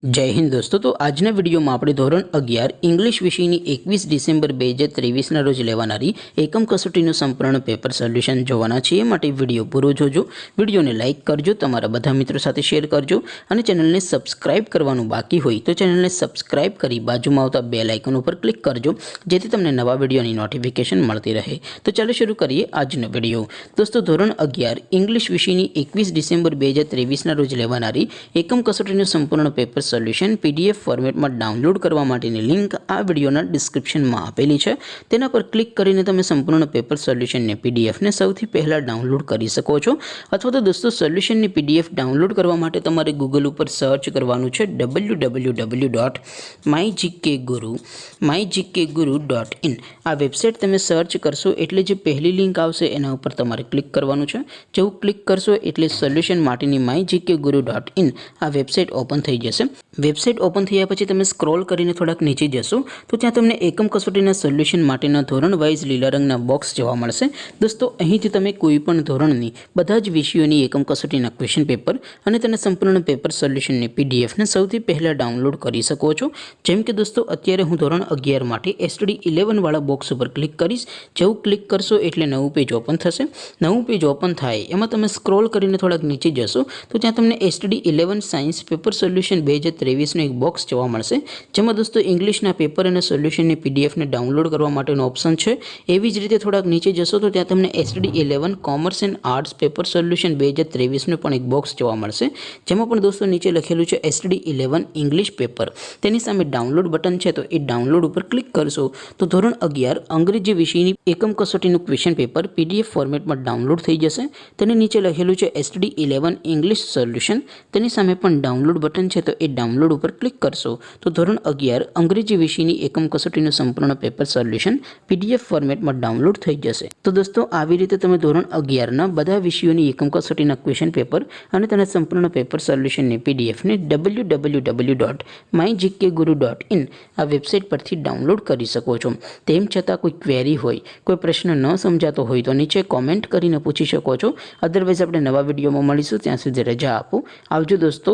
जय हिंद दोस्तों। तो आजना विडियो में આપણે ધોરણ 11 इंग्लिश વિષયની 21 ડિસેમ્બર 2023 રોજ લેવાનારી એકમ કસોટીનું સંપૂર્ણ પેપર સોલ્યુશન જોવાના છીએ। માટે વિડિયો પૂરો જોજો, વિડિયોને લાઈક કરજો, તમારા બધા મિત્રો સાથે શેર કરજો અને ચેનલને સબસ્ક્રાઇબ કરવાનું બાકી હોય તો ચેનલને સબસ્ક્રાઇબ કરી બાજુમાં આવતા બેલ આઇકન ઉપર ક્લિક કરજો જેથી તમને નવા વિડિયોની નોટિફિકેશન મળતી રહે। તો ચાલો શરૂ કરીએ આજનો વિડિયો। દોસ્તો ધોરણ 11 इंग्लिश વિષયની 21 ડિસેમ્બર 2023 રોજ લેવાનારી એકમ કસોટીનું સંપૂર્ણ પેપર સોલ્યુશન पीडीएफ फॉर्मेट में डाउनलॉड करवा माटेनी लिंक आ विडियोना डिस्क्रिप्शन में आपेली है। तेना पर क्लिक करीने तमे संपूर्ण पेपर सोल्यूशन ने पीडीएफ ने सौथी पहला डाउनलॉड करी सको छो। अथवा तो दोस्तों सोल्यूशन ने पीडीएफ डाउनलॉड करवा माटे तमारे गूगल पर सर्च करवानुं छे www.mygkguru.in। आ वेबसाइट तमे सर्च करशो एटले जे पहली लिंक आवशे एना उपर तमारे क्लिक करवानुं छे। जेवुं क्लिक करशो एटले सोल्यूशन माटेनी mygkguru.in आ वेबसाइट ओपन थई जशे। वेबसाइट ओपन थया पछी तमे स्क्रॉल करीने थोड़ाक नीचे जशो तो त्यां तमने एकम कसोटीना सोल्यूशन माटेना धोरण वाइज लीला रंगना बॉक्स जोवा मळशे। दोस्तों અહીંથી તમે કોઈપણ ધોરણની બધા જ વિષયોની એકમ કસોટીના ક્વેશ્ચન પેપર અને તેના સંપૂર્ણ પેપર સોલ્યુશનની પીડીએફ ને સૌથી પહેલા ડાઉનલોડ કરી શકો છો। જેમ કે દોસ્તો અત્યારે હું ધોરણ 11 માટે STD 11 વાળા બોક્સ ઉપર ક્લિક કરીશ। જેવું ક્લિક કરશો એટલે નવું પેજ ઓપન થશે। નવું પેજ ઓપન થાય એમાં તમે સ્ક્રોલ કરીને થોડાક નીચે જશો તો ત્યાં તમને STD 11 સાયન્સ પેપર સોલ્યુશન 2023 નો એક બોક્સ જોવા મળશે જેમાં દોસ્તો ઇંગ્લિશના પેપર અને સોલ્યુશનની પીડીએફ ને ડાઉનલોડ કરવા માટેનો ઓપ્શન છે। એવી જ રીતે થોડાક નીચે જશો તો ત્યાં તમને STD 11 commerce and arts paper solution 2023 નો પણ એક બોક્સ જોવા મળશે જેમાં પણ દોસ્તો નીચે લખેલું છે STD 11 ઇંગ્લિશ પેપર। તેની સામે ડાઉનલોડ બટન છે તો એ ડાઉનલોડ ઉપર ક્લિક કરશો તો ધોરણ 11 અંગ્રેજી વિષયની એકમ કસોટીનું ક્વેશ્ચન પેપર પીડીએફ ફોર્મેટમાં ડાઉનલોડ થઈ જશે। તેની નીચે લખેલું છે STD 11 ઇંગ્લિશ સોલ્યુશન। તેની સામે પણ ડાઉનલોડ બટન છે તો એ ડાઉનલોડ ઉપર ક્લિક કરશો तो ધોરણ 11 અંગ્રેજી વિષયની એકમ કસોટીનું સંપૂર્ણ પેપર સોલ્યુશન પીડીએફ ફોર્મેટમાં ડાઉનલોડ થઈ જશે। તો દોસ્તો આવી રીતે તમે ધોરણ 11 ના બધા વિષયોની એકમ કસોટીના ક્વેશ્ચન પેપર અને તેના સંપૂર્ણ પેપર સોલ્યુશનની પીડીએફ ને www.mygkguru.in આ વેબસાઇટ પરથી ડાઉનલોડ કરી શકો છો। તેમ છતાં કોઈ ક્વેરી હોય, કોઈ પ્રશ્ન ન સમજાતો હોય તો નીચે કોમેન્ટ કરીને પૂછી શકો છો। અધરવાઇઝ આપણે નવા વિડીયોમાં મળીશું, ત્યાં સુધી રજા આપો। આવજો દોસ્તો।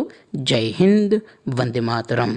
જય હિન્દ, વંદે માતરમ।